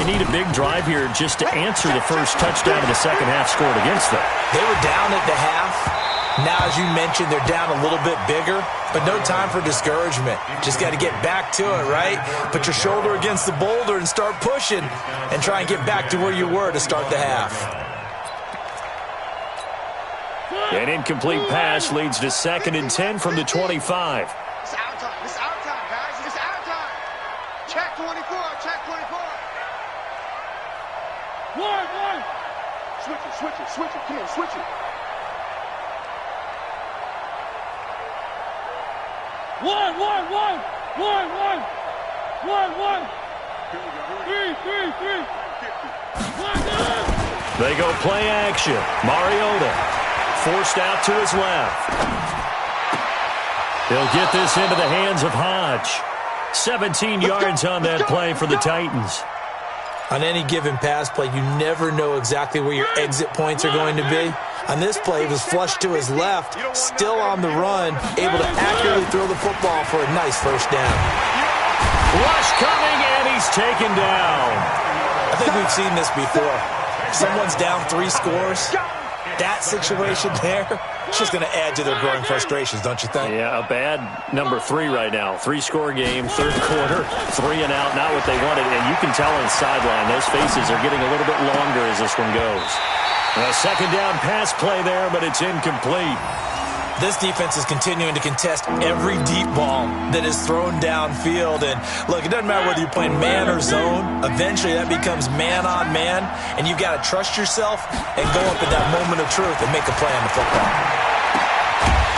need a big drive here just to answer the first touchdown of the second half scored against them. They were down at the half. Now, as you mentioned, they're down a little bit bigger, but no time for discouragement. Just got to get back to it, right? Put your shoulder against the boulder and start pushing and try and get back to where you were to start the half. An incomplete pass leads to 2nd and 10 from the 25. It's our time. It's our time, guys. It's our time. Check 24. Check 24. One. Switch it. Come on, switch it. One. Three. They go play action. Mariota forced out to his left. He'll get this into the hands of Hodge. 17 yards on that play for the Titans. On any given pass play, you never know exactly where your exit points are going to be. On this play, he was flushed to his left, still on the run, able to accurately throw the football for a nice first down. Rush coming, and he's taken down. I think we've seen this before. Someone's down 3 scores. That situation there, it's just going to add to their growing frustrations, don't you think? Yeah, a bad number 3 right now. 3-score game, third quarter, 3 and out, not what they wanted. And you can tell on the sideline, those faces are getting a little bit longer as this one goes. A second down pass play there, but it's incomplete. This defense is continuing to contest every deep ball that is thrown downfield. And, look, it doesn't matter whether you're playing man or zone. Eventually, that becomes man-on-man, and you've got to trust yourself and go up at that moment of truth and make a play on the football.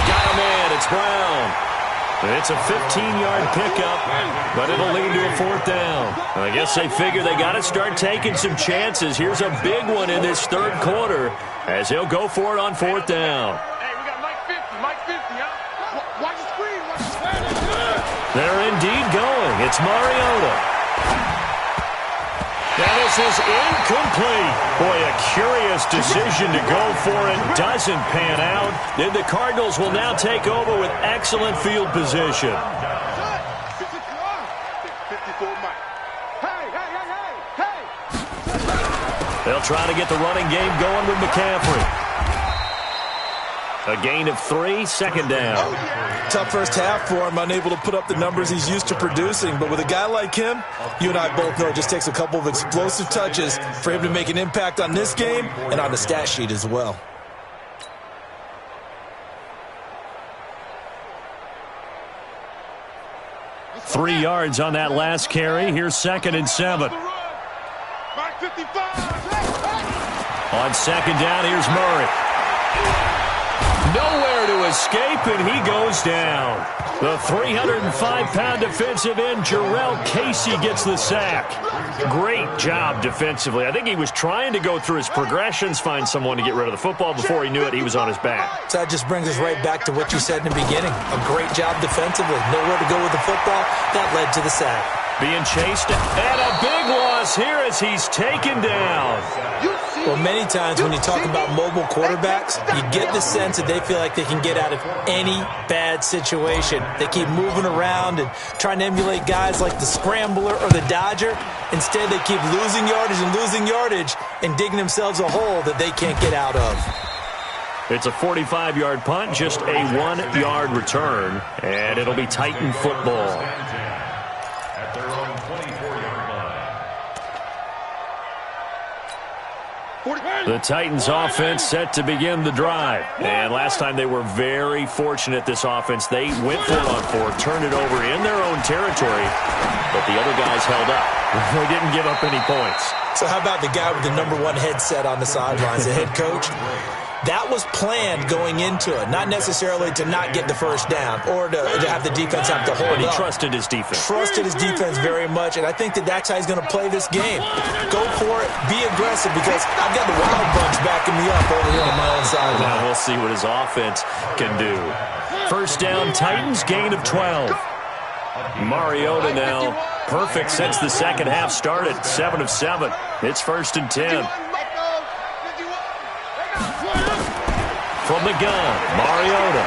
Got a man. It's Brown. It's a 15-yard pickup, but it'll lead to a 4th down. I guess they figure they got to start taking some chances. Here's a big one in this third quarter as he'll go for it on 4th down. They're indeed going. It's Mariota. Now this is incomplete. Boy, a curious decision to go for it. Doesn't pan out. Then the Cardinals will now take over with excellent field position. They'll try to get the running game going with McCaffrey. A gain of 3, 2nd down. Tough first half for him, unable to put up the numbers he's used to producing. But with a guy like him, you and I both know it just takes a couple of explosive touches for him to make an impact on this game and on the stat sheet as well. Three yards on that last carry. Here's 2nd and 7. On 2nd down, here's Murray. Nowhere to escape, and he goes down. The 305-pound defensive end, Jarrell Casey, gets the sack. Great job defensively. I think he was trying to go through his progressions, find someone to get rid of the football. Before he knew it, he was on his back. So that just brings us right back to what you said in the beginning. A great job defensively. Nowhere to go with the football. That led to the sack. Being chased, and a big loss here as he's taken down. Well, many times when you talk about mobile quarterbacks, you get the sense that they feel like they can get out of any bad situation. They keep moving around and trying to emulate guys like the Scrambler or the Dodger. Instead, they keep losing yardage and digging themselves a hole that they can't get out of. It's a 45-yard punt, just a 1-yard return, and it'll be Titan football. The Titans offense set to begin the drive. And last time they were very fortunate, this offense. They went for it on 4, turned it over in their own territory, but the other guys held up. They didn't give up any points. So how about the guy with the #1 headset on the sidelines, the head coach? That was planned going into it, not necessarily to not get the first down or to have the defense have to hold up. But he trusted his defense. Trusted his defense very much, and I think that that's how he's going to play this game. Go for it, be aggressive, because I've got the Wild Bunch backing me up over here on my own side. Now we'll see what his offense can do. First down, Titans, gain of 12. Mariota now perfect since the second half started, 7 of 7. It's 1st and 10. From the gun, Mariota.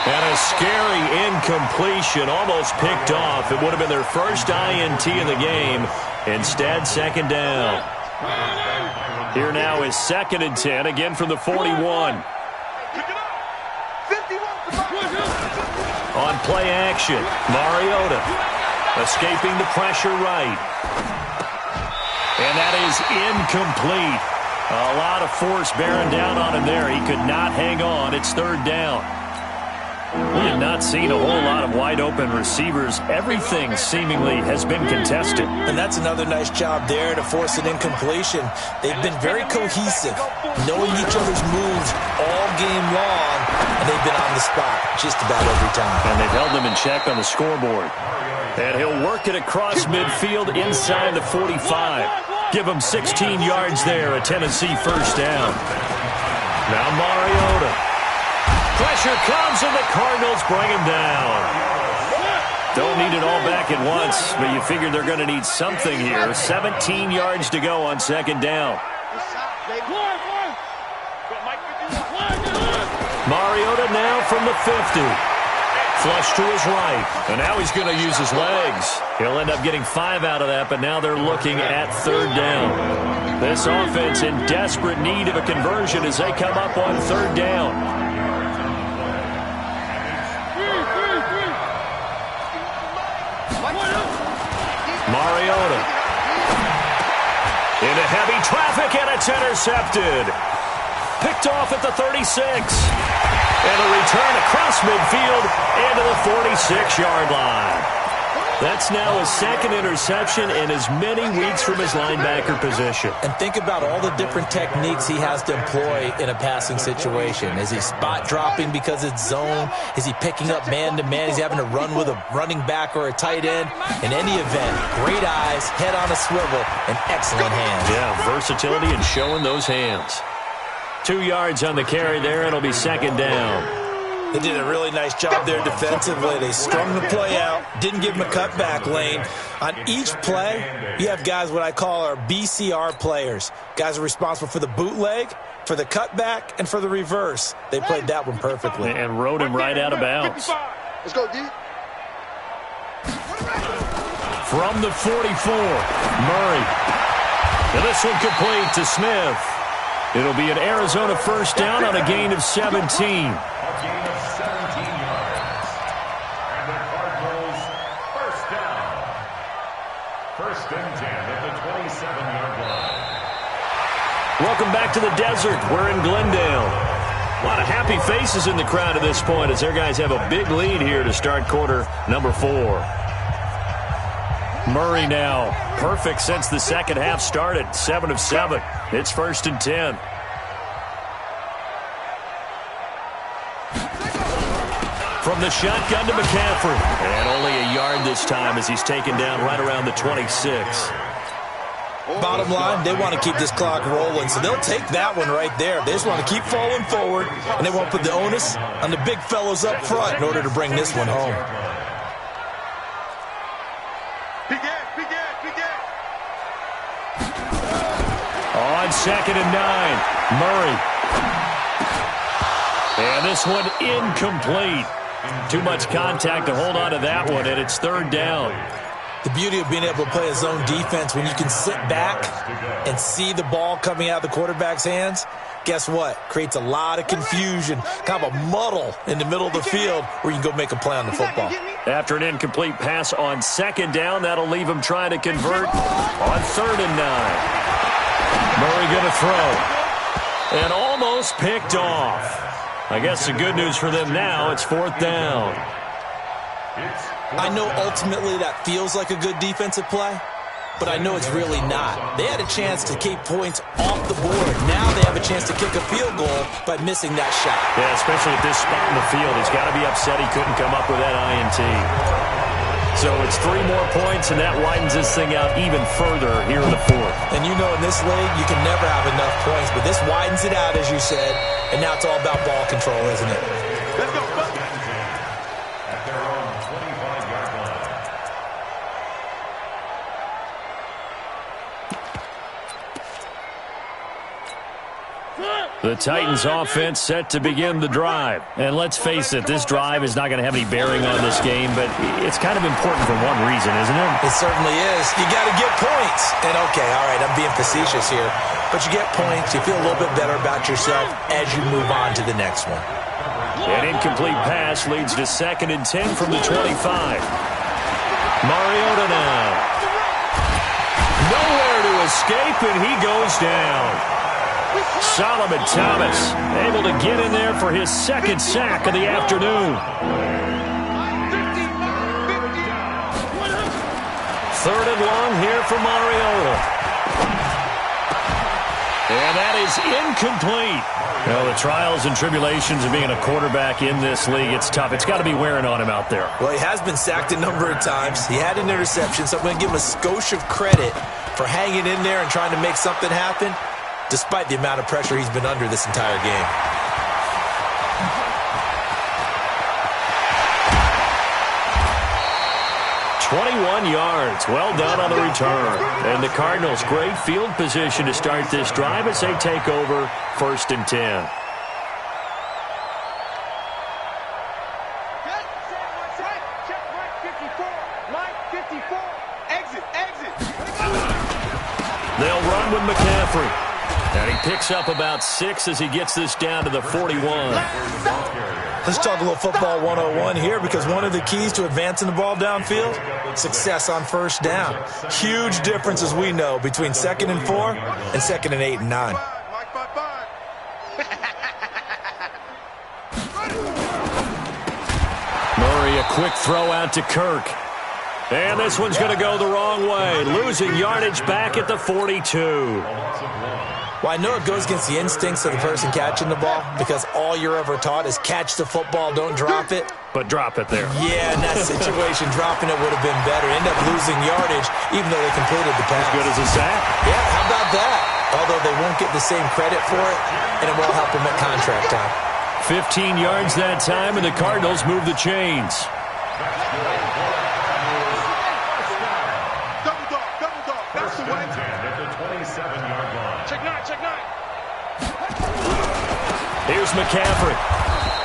And a scary incompletion, almost picked off. It would have been their first INT in the game. Instead, second down. Here now is 2nd and 10, again from the 41. On play action, Mariota escaping the pressure right. And that is incomplete. A lot of force bearing down on him there. He could not hang on. It's 3rd down. We have not seen a whole lot of wide-open receivers. Everything seemingly has been contested. And that's another nice job there to force an incompletion. They've been very cohesive, knowing each other's moves all game long, and they've been on the spot just about every time. And they've held them in check on the scoreboard. And he'll work it across midfield inside the 45. Give him 16 yards there, a Tennessee first down. Now Mariota. Pressure comes, and the Cardinals bring him down. Don't need it all back at once, but you figure they're going to need something here. 17 yards to go on 2nd down. Mariota now from the 50. Flush to his right, and now he's going to use his legs. He'll end up getting 5 out of that, but now they're looking at 3rd down. This offense in desperate need of a conversion as they come up on 3rd down. Mariota into heavy traffic, and it's intercepted. Picked off at the 36. And a return across midfield into the 46-yard line. That's now his 2nd interception in as many weeks from his linebacker position. And think about all the different techniques he has to employ in a passing situation. Is he spot dropping because it's zone? Is he picking up man-to-man? Is he having to run with a running back or a tight end? In any event, great eyes, head on a swivel, and excellent hands. Yeah, versatility and showing those hands. 2 yards on the carry there. It'll be 2nd down. They did a really nice job there defensively. They strung the play out, didn't give him a cutback lane. On each play, you have guys what I call our BCR players. Guys are responsible for the bootleg, for the cutback, and for the reverse. They played that one perfectly. And rode him right out of bounds. Let's go, D. From the 44, Murray. And this one complete to Smith. It'll be an Arizona first down on a gain of 17. Welcome back to the desert. We're in Glendale. A lot of happy faces in the crowd at this point as their guys have a big lead here to start quarter number 4. Murray now, perfect since the second half started, 7 of 7. It's 1st and 10. From the shotgun to McCaffrey. And only a yard this time as he's taken down right around the 26. Bottom line, they want to keep this clock rolling, so they'll take that one right there. They just want to keep falling forward, and they won't put the onus on the big fellows up front in order to bring this one home. On 2nd and 9, Murray. And this one incomplete. Too much contact to hold on to that one, and it's 3rd down. The beauty of being able to play a zone defense, when you can sit back and see the ball coming out of the quarterback's hands, guess what? Creates a lot of confusion, kind of a muddle in the middle of the field where you can go make a play on the football. After an incomplete pass on 2nd down, that'll leave him trying to convert on 3rd and 9. Murray going to throw. And almost picked off. I guess the good news for them now, it's 4th down. I know ultimately that feels like a good defensive play, but I know it's really not. They had a chance to keep points off the board. Now they have a chance to kick a field goal by missing that shot. Yeah, especially at this spot in the field. He's got to be upset he couldn't come up with that INT. So it's 3 more points, and that widens this thing out even further here in the 4th. And you know in this league, you can never have enough points, but this widens it out, as you said, and now it's all about ball control, isn't it? Let's go. At their own 25-yard line. The Titans offense set to begin the drive. And let's face it, this drive is not going to have any bearing on this game, but it's kind of important for one reason, isn't it? It certainly is. You got to get points. And okay, all right, I'm being facetious here, but you get points, you feel a little bit better about yourself as you move on to the next one. An incomplete pass leads to 2nd and 10 from the 25. Mariota now. Nowhere to escape, and he goes down. Solomon Thomas able to get in there for his 2nd sack of the afternoon. 3rd and long here for Mariota. And that is incomplete. Well, the trials and tribulations of being a quarterback in this league, it's tough. It's got to be wearing on him out there. Well, he has been sacked a number of times. He had an interception, so I'm going to give him a skosh of credit for hanging in there and trying to make something happen, despite the amount of pressure he's been under this entire game. "21 yards. Well done on the return. And the Cardinals, great field position to start this drive as they take over 1st and 10. They'll run with McCaffrey. And he picks up about 6 as he gets this down to the 41. Let's talk a little football 101 here, because one of the keys to advancing the ball downfield, success on 1st down. Huge difference, as we know, between 2nd and 4 and 2nd and 8 and 9. Murray, a quick throw out to Kirk. And this one's going to go the wrong way, losing yardage back at the 42. Well, I know it goes against the instincts of the person catching the ball, because all you're ever taught is catch the football, don't drop it. But drop it there. Yeah, in that situation, dropping it would have been better. End up losing yardage, even though they completed the pass. As good as a sack? Yeah, how about that? Although they won't get the same credit for it, and it won't help them at contract time. 15 yards that time, and the Cardinals move the chains. Here's McCaffrey.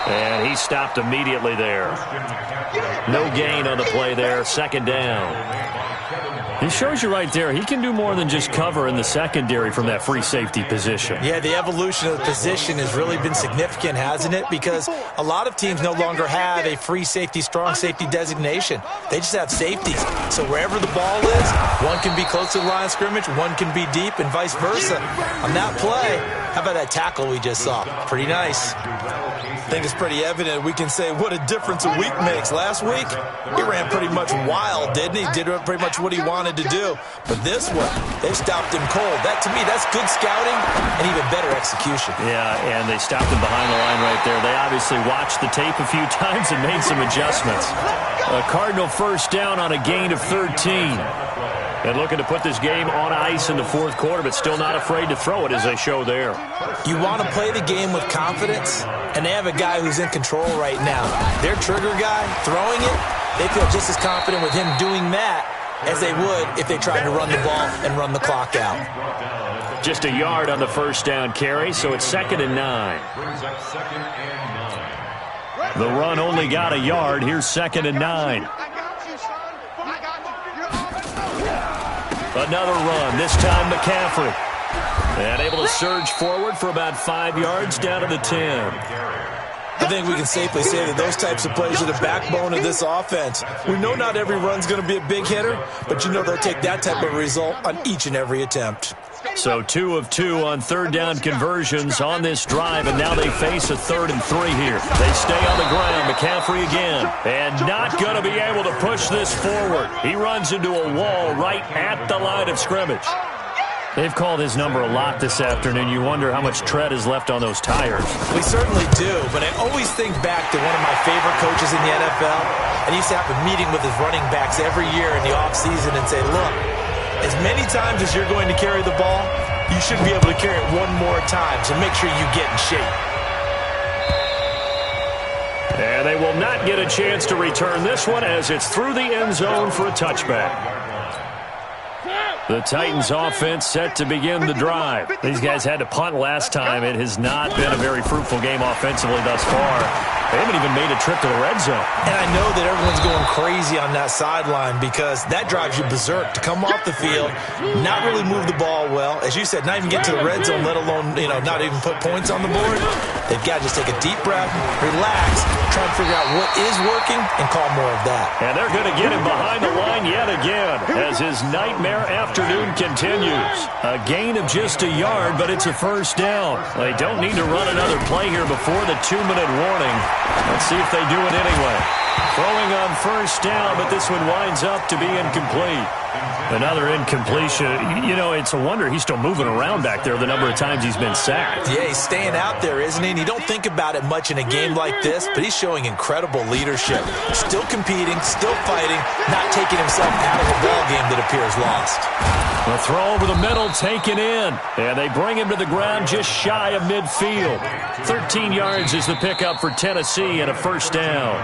And he stopped immediately there. No gain on the play there. 2nd down. He shows you right there, he can do more than just cover in the secondary from that free safety position. Yeah, the evolution of the position has really been significant, hasn't it? Because a lot of teams no longer have a free safety, strong safety designation. They just have safeties. So wherever the ball is, one can be close to the line of scrimmage, one can be deep, and vice versa. On that play, how about that tackle we just saw? Pretty nice. I think it's pretty evident. We can say what a difference a week makes. Last week, he ran pretty much wild, didn't he? Did pretty much what he wanted to do. But this one, they stopped him cold. That, to me, that's good scouting and even better execution. Yeah, and they stopped him behind the line right there. They obviously watched the tape a few times and made some adjustments. A Cardinal 1st down on a gain of 13. And looking to put this game on ice in the 4th quarter, but still not afraid to throw it, as they show there. You want to play the game with confidence, and they have a guy who's in control right now. Their trigger guy, throwing it, they feel just as confident with him doing that as they would if they tried to run the ball and run the clock out. Just a yard on the 1st down carry, so it's 2nd and 9. The run only got a yard. Here's 2nd and 9. Another run, this time McCaffrey. And able to surge forward for about 5 yards down to the 10. I think we can safely say that those types of plays are the backbone of this offense. We know not every run's going to be a big hitter, but you know they'll take that type of result on each and every attempt. So 2 of 2 on 3rd down conversions on this drive, and now they face a 3rd and 3 here. They stay on the ground. McCaffrey again, and not going to be able to push this forward. He runs into a wall right at the line of scrimmage. They've called his number a lot this afternoon. You wonder how much tread is left on those tires. We certainly do, but I always think back to one of my favorite coaches in the NFL, and he used to have a meeting with his running backs every year in the offseason and say, look, as many times as you're going to carry the ball, you should be able to carry it one more time, so make sure you get in shape. And they will not get a chance to return this one as it's through the end zone for a touchback. The Titans offense set to begin the drive. These guys had to punt last time. It has not been a very fruitful game offensively thus far. They haven't even made a trip to the red zone. And I know that everyone's going crazy on that sideline because that drives you berserk to come off the field, not really move the ball well. As you said, not even get to the red zone, let alone, not even put points on the board. They've got to just take a deep breath, relax, try and figure out what is working, and call more of that. And they're going to get him behind the line yet again as his nightmare afternoon continues. A gain of just a yard, but it's a first down. They don't need to run another play here before the 2-minute warning. Let's see if they do it anyway. Throwing on first down, but this one winds up to be incomplete. Another incompletion. It's a wonder he's still moving around back there the number of times he's been sacked. Yeah, he's staying out there, isn't he? And you don't think about it much in a game like this, but he's showing incredible leadership. Still competing, still fighting, not taking himself out of a ball game that appears lost. The throw over the middle taken in, and they bring him to the ground just shy of midfield. 13 yards is the pickup for Tennessee and a first down.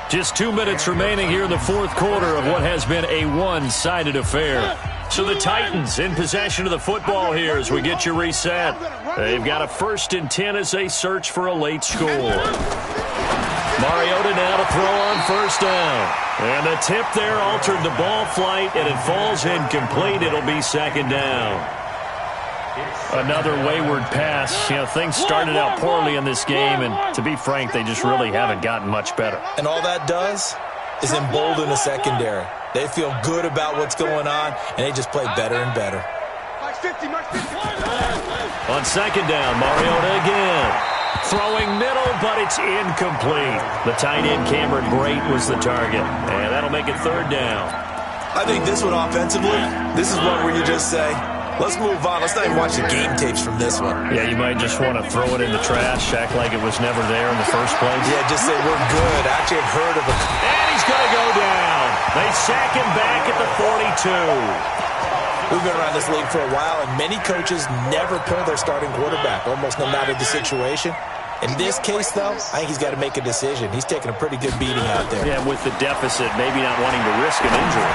Just 2 minutes remaining here in the fourth quarter of what has been a one-sided affair. So the Titans in possession of the football here as we get you reset. They've got a 1st and 10 as they search for a late score. Mariota now to throw on first down. And the tip there altered the ball flight, and it falls incomplete. It'll be second down. Another wayward pass. Things started out poorly in this game, and to be frank, they just really haven't gotten much better. And all that does is embolden the secondary. They feel good about what's going on, and they just play better and better. On second down, Mariota again. Throwing middle, but it's incomplete. The tight end, Cameron Brate, was the target, and that'll make it third down. I think this one offensively, this is one where you just say, let's move on. Let's not even watch the game tapes from this one. Yeah, you might just want to throw it in the trash, act like it was never there in the first place. Yeah, just say we're good. I actually have heard of it. And he's going to go down. They sack him back at the 42. We've been around this league for a while, and many coaches never pull their starting quarterback, almost no matter the situation. In this case, though, I think he's got to make a decision. He's taking a pretty good beating out there. Yeah, with the deficit, maybe not wanting to risk an injury.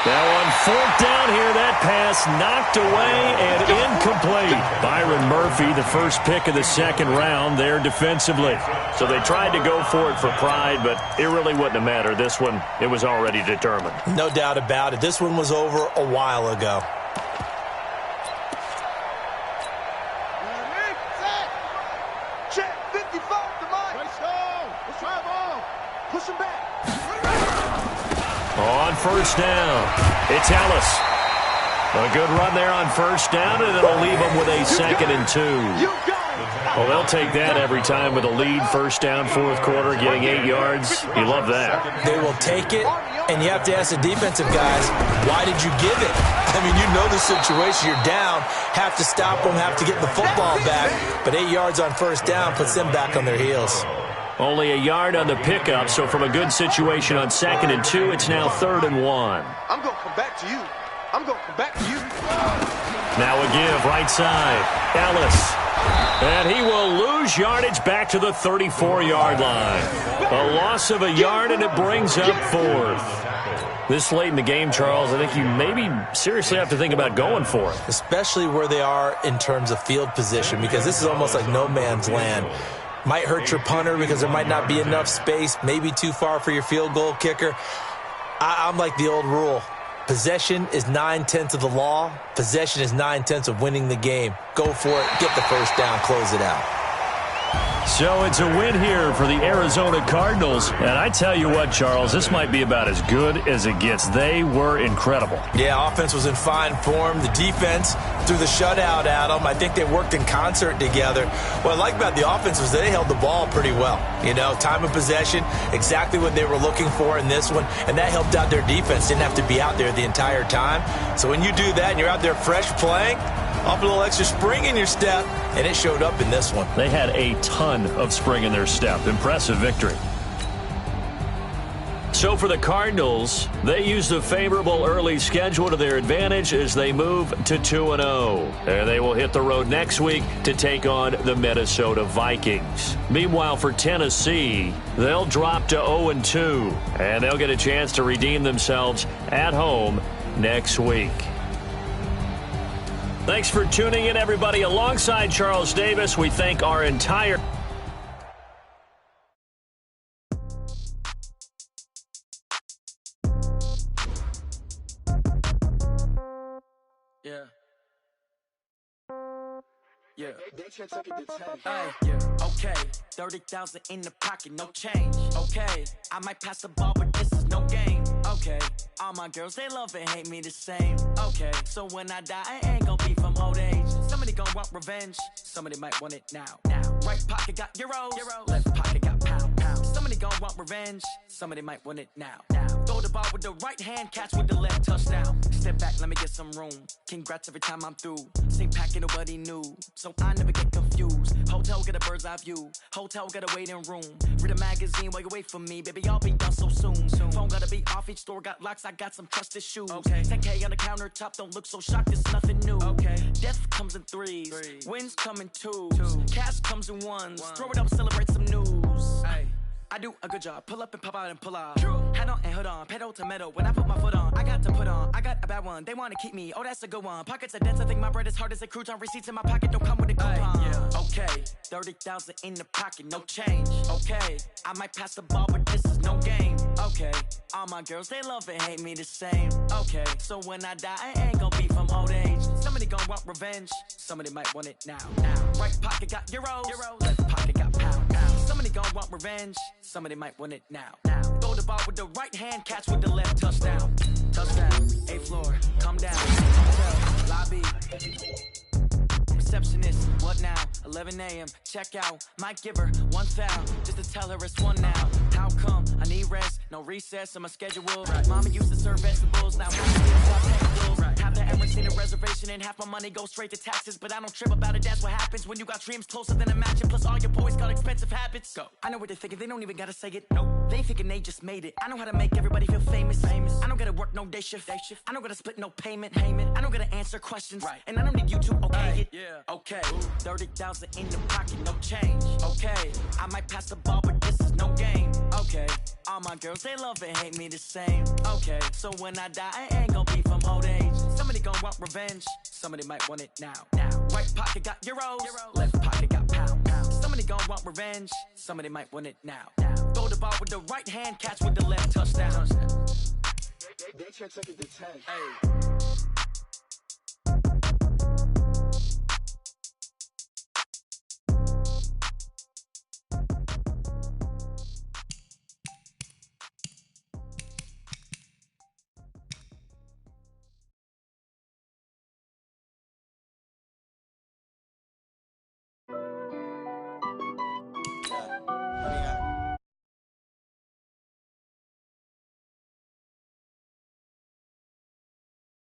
Now on fourth down here, that pass knocked away and incomplete. Byron Murphy, the first pick of the second round there defensively. So they tried to go for it for pride, but it really wouldn't have mattered. This one, it was already determined. No doubt about it. This one was over a while ago. Check 55 to Mike. Let's try ball. Push him back. On first down, it's Ellis. A good run there on first down, and it'll leave them with a 2nd and 2. Well, they'll take that every time with a lead, first down, fourth quarter, getting 8 yards. You love that. They will take it, and you have to ask the defensive guys, why did you give it? I mean, you know the situation. You're down, have to stop them, have to get the football back, but 8 yards on first down puts them back on their heels. Only a yard on the pickup, so from a good situation on 2nd and 2, it's now 3rd and 1. I'm going to come back to you. I'm going to come back to you. Now a give, right side. Ellis. And he will lose yardage back to the 34-yard line. A loss of a yard, and it brings up 4th. This late in the game, Charles, I think you maybe seriously have to think about going for it. Especially where they are in terms of field position, because this is almost like no man's land. Might hurt your punter because there might not be enough space, maybe too far for your field goal kicker. I'm like the old rule. Possession is 9/10 of the law. Possession is 9/10 of winning the game. Go for it, get the first down, close it out. So it's a win here for the Arizona Cardinals. And I tell you what, Charles, this might be about as good as it gets. They were incredible. Yeah, offense was in fine form. The defense threw the shutout at them. I think they worked in concert together. What I like about the offense was they held the ball pretty well. Time of possession, exactly what they were looking for in this one. And that helped out their defense. Didn't have to be out there the entire time. So when you do that and you're out there fresh playing, up a little extra spring in your step, and it showed up in this one. They had a ton of spring in their step. Impressive victory. So for the Cardinals, they used a favorable early schedule to their advantage as they move to 2-0. And they will hit the road next week to take on the Minnesota Vikings. Meanwhile, for Tennessee, they'll drop to 0-2, and they'll get a chance to redeem themselves at home next week. Thanks for tuning in, everybody. Alongside Charles Davis, we thank our entire... Yeah. Yeah. Hey, yeah. Okay. 30,000 in the pocket, no change. Okay. I might pass the ball, but this is no game. Okay. All my girls, they love and hate me the same. Okay. So when I die, I ain't gonna be from old age. Somebody gonna want revenge. Somebody might want it now. Right pocket got euros. Left pocket got pound. Somebody gonna want revenge. Somebody might want it now. Throw the ball with the right hand, catch with the left, touchdown. Step back, let me get some room. Congrats every time I'm through. Same packet, nobody knew, so I never get confused. Hotel get a bird's eye view. Hotel got a waiting room. Read a magazine while you wait for me, baby. I'll be done so soon. Phone gotta be off. Each store got locks. I got some trusted shoes. Okay. 10K on the countertop. Don't look so shocked. It's nothing new. Okay. Death comes in threes. Wins come in twos. Cash comes in ones. Throw it up, celebrate some news. Hey. I do a good job, pull up and pop out and pull out. Hat on and hood on, pedal to metal. When I put my foot on, I got to put on. I got a bad one, they wanna keep me. Oh, that's a good one. Pockets are dense, I think my bread is hard as a crouton. Receipts in my pocket don't come with a coupon. Yeah. Okay, 30,000 in the pocket, no change. Okay, I might pass the ball, but this is no game. Okay, all my girls, they love and hate me the same. Okay, so when I die, I ain't gonna be from old age. Somebody gonna want revenge, somebody might want it now. Right pocket got euros, left pocket got pound. Somebody gonna want revenge, somebody might want it now. Throw the ball with the right hand, catch with the left, touchdown. Touchdown, 8th floor, come down. Hotel, lobby. Receptionist, what now? 11 a.m., check out. Might give her 1 foul, just to tell her it's one now. How come? I need rest, no recess in my schedule. Mama used to serve vegetables, now half the errands need a reservation and half my money goes straight to taxes. But I don't trip about it, that's what happens when you got dreams closer than a mansion. Plus all your boys got expensive habits. Go. I know what they're thinking, they don't even gotta say it. Nope. They thinking they just made it. I know how to make everybody feel famous. I don't gotta work no day shift. I don't gotta split no payment. I don't gotta answer questions. And I don't need you to okay it. Yeah. Okay. 30,000 in the pocket, no change. Okay. I might pass the ball, but this is no game. Okay. All my girls, they love and hate me the same. Okay. So when I die, I ain't gonna be from old age. Somebody gonna want revenge. Somebody might want it now. Right pocket got euros. Left pocket got pound. Somebody gonna want revenge. Somebody might want it now. Throw the ball with the right hand, catch with the left, touchdown. They check it to 10. Hey.